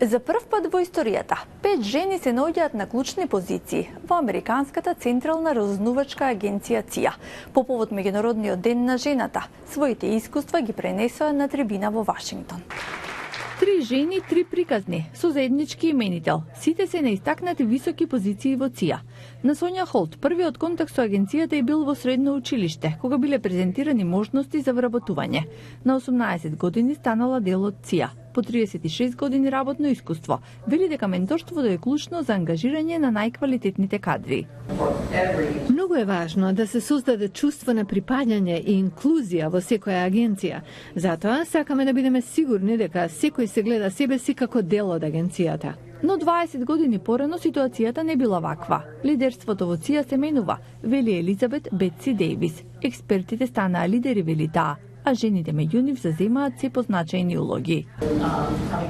За прв пат во историјата, 5 жени се наоѓаат на клучни позиции во Американската централна разузнавачка агенција ЦИА. По повод Меѓународниот ден на жената, своите искуства ги пренесоа на трибина во Вашингтон. 3 жени, 3 приказни, со заеднички именител. Сите се на истакнати високи позиции во ЦИА. На Сонја Холт, првиот контакт со агенцијата е бил во средно училиште, кога биле презентирани можности за вработување. На 18 години станала дел од ЦИА. По 36 години работно искуство, вели дека менторството е клучно за ангажирање на најквалитетните кадри. Многу е важно да се создаде чувство на припаѓање и инклузија во секоја агенција. Затоа сакаме да бидеме сигурни дека секој се гледа себе си како дел од агенцијата. Но 20 години порано ситуацијата не била ваква. Лидерството во ЦИА се менува, вели Елизабет Бетси Дейвис. Експертите станаа лидери, вели таа, а жените меѓу нив заземаат се позначајни улоги.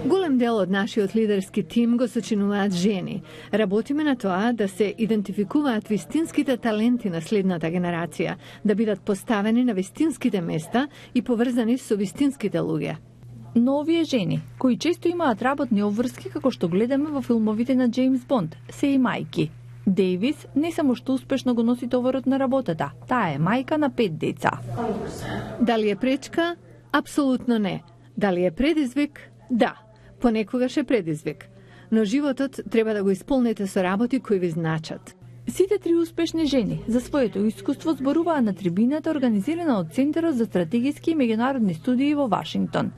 Голем дел од нашиот лидерски тим го сочинуваат жени. Работиме на тоа да се идентификуваат вистинските таленти на следната генерација, да бидат поставени на вистинските места и поврзани со вистинските луѓе. Но овие жени, кои често имаат работни обврски како што гледаме во филмовите на Джеймс Бонд, се и мајки. Дейвис не само што успешно го носи товарот на работата, таа е мајка на 5 деца. Дали е пречка? Апсолутно не. Дали е предизвик? Да. Понекогаш е предизвик. Но животот треба да го исполните со работи кои ви значат. Сите 3 успешни жени за своето искуство зборуваа на трибината организирана од Центарот за стратегиски и меѓународни студии во Вашингтон.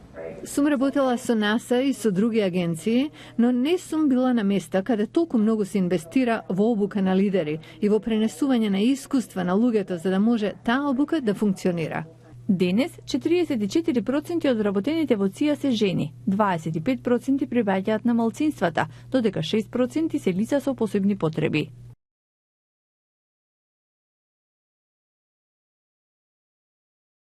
Сум работела со НАСА и со други агенции, но не сум била на места каде толку многу се инвестира во обука на лидери и во пренесување на искуства на луѓето за да може таа обука да функционира. Денес 44% од вработените во ЦИА се жени, 25% прибаѓаат на малцинствата, додека 6% се лица со посебни потреби.